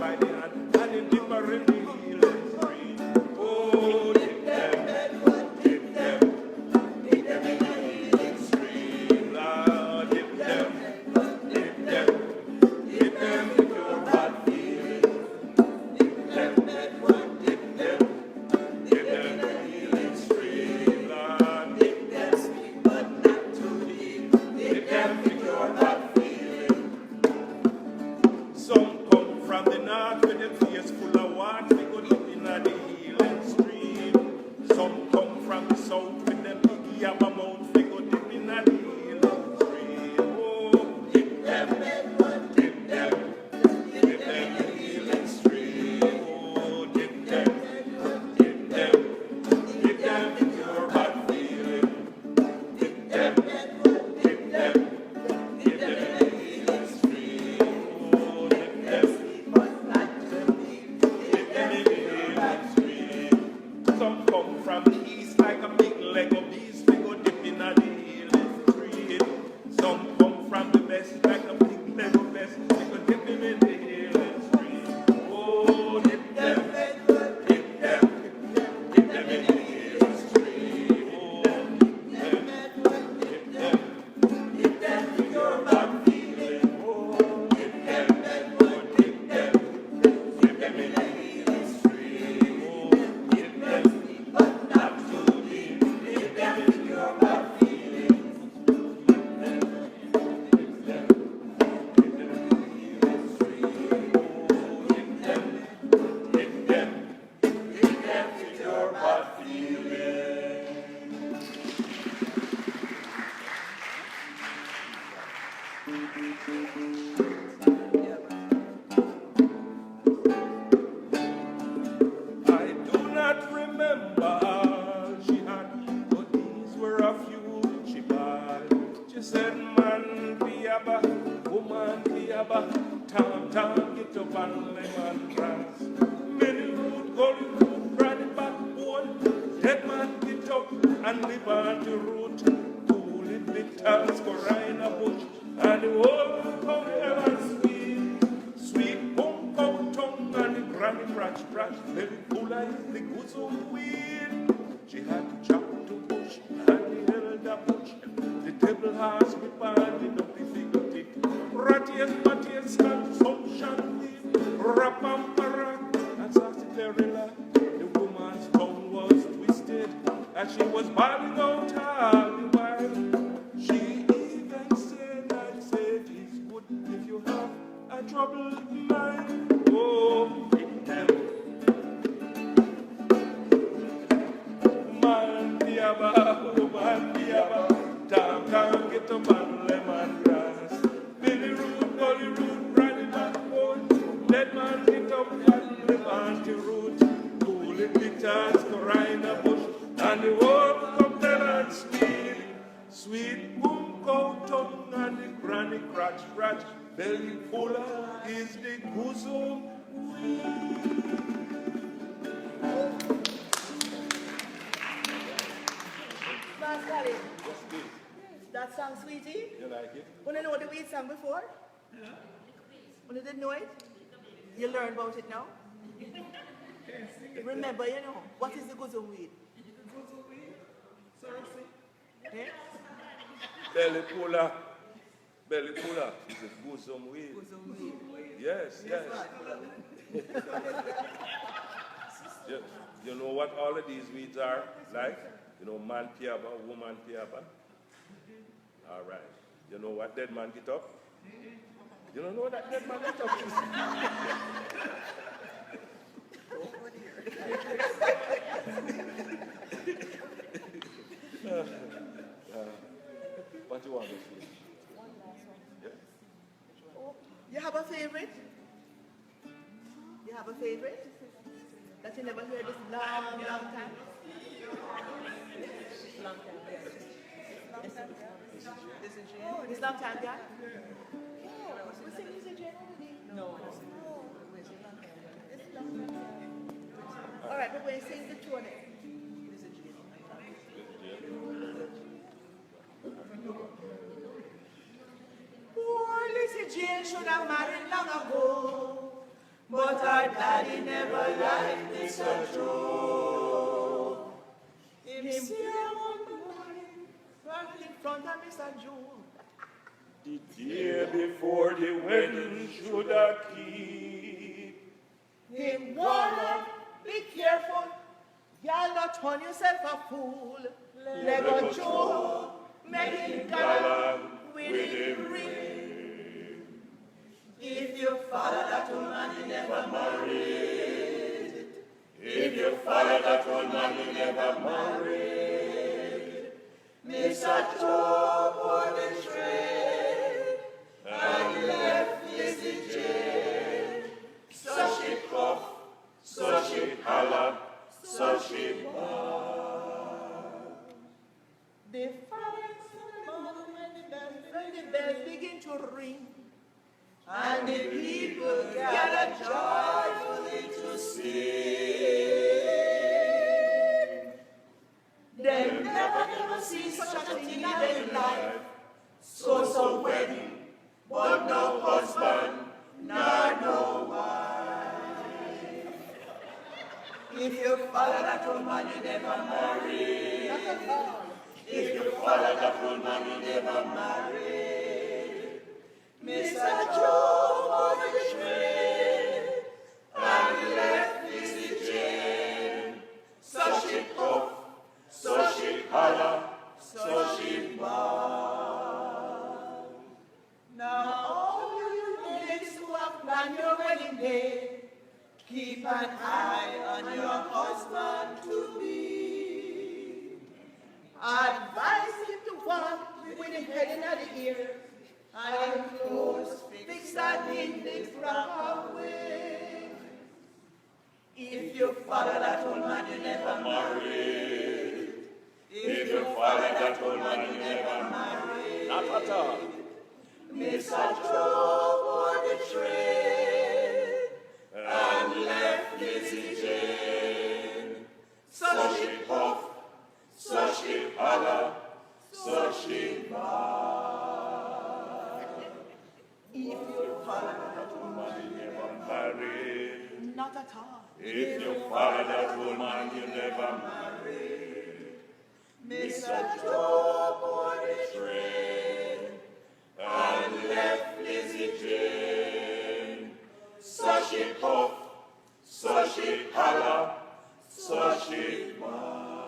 by the hand, and in different healing stream. Oh, dip them in the healing stream. Lord, dip them with your bad feeling. Dip them in the healing stream. Lord, dip them, but not too deep. Dip them with your bad feeling. Some come from the north with them face full of water. We go dip in the healing stream. Some come from the south with them big yabba mouth. We go dip in the healing stream. Oh, dip them in the healing stream. Oh, dip them with your bad feeling. Dip them in the healing stream. Oh, dip them in the healing stream. Some come from the east like a big Lego beast. We go dip in the healing stream. Some come from the west like a big Lego vest. We go dip in the healing stream. Oh, dip them in the healing stream. Oh, dip them with your bad feeling. Oh, dip them in the healing stream. Oh, dip them, but not too deep. Dip them with your bad feeling. I do not remember all she had, but these were a few she bought. She said, man, piaba, woman, piaba, tam, get up and lemon grass. Many root, golden root, granny backbone, dead man, get up and live on the root. Two little tals go in a bush, and the whole come ever sweet bone cow tongue and the granny scratch, very full of the goosum weed. She had to chop the bush and the elder bush, the devil has whip and the dumpy figure tick. Rattiest, consumption weed, rapampara, and sarsaparilla. The woman's tongue was twisted as she was bawling out all the while. She even said, I said, it's good if you have a troubled mind. Oh, dip them. Man, piaba, woman, piaba, tam, get up and lemon grass. Billy root, gully root, granny backbone, dead man, get up and live on the root. Two little tars go in a bush, and the whole come tell and sweet boom cow tongue and the granny scratch, belly full of is the goosum Pascal, that song, Sweetie? You like it? Want to know the weed song before? Yeah. Want to didn't know it? You learn about it now? Remember, you know, what is the goosum weed? Goosum weed? Seriously? Eh? Belly puller. It's a goosum weed. Goosum weed. Yes. You know what all of these weeds are like? You know, man piaba, woman piaba. All right. You know what dead man get up? You don't know that dead man get up? What you want to see? You have a favorite? You have a favorite? That you never heard this long time? Long time, yes. This long time, guy? We sing this again already? No. All right, but we're sing the two on it. Poor Lizzie Jane should have married long ago, but But Daddy never liked Mr. Joe. Him see one morning, right in front of Mr. Joe. The day before the wedding should I keep. Him warn up, be careful, y'all not turn yourself a fool. Let go Joe, make him gallop with him ring. If you follow that old man, you never married. If you follow that old man, you never married. Mr. Joe bore the trade and left Lizzie Jane. So she cough, so she holler, so she bawl. The fathers of the morning when the bells begin to ring, and the people gather joyfully to sing. They never see such a thing in their life. So wedding, but no husband, nor no wife. If you follow that old man, you never marry. If you follow that old man, you never marry. Mr. Joe was betrayed and left Lizzie Jane. So she cough, so she holler, so she bawl. Now all you ladies who have planned your wedding day, keep an eye on your husband to be. Advise him to walk with the head in the ear, and him clothes fixed and in the frock away. If you follow that old man, you never marry. If you follow that old man, you never marry. Not at all. Mr. Joe bore the trade and left Lizzie Jane. So she cough, so she holler, so she bawl. If you follow that old man, you never Marry. not at all. If you follow that old man, you never marry. Mr. Joe bore the trade and left Lizzie Jane. So she cough, so she holler, so she bawl.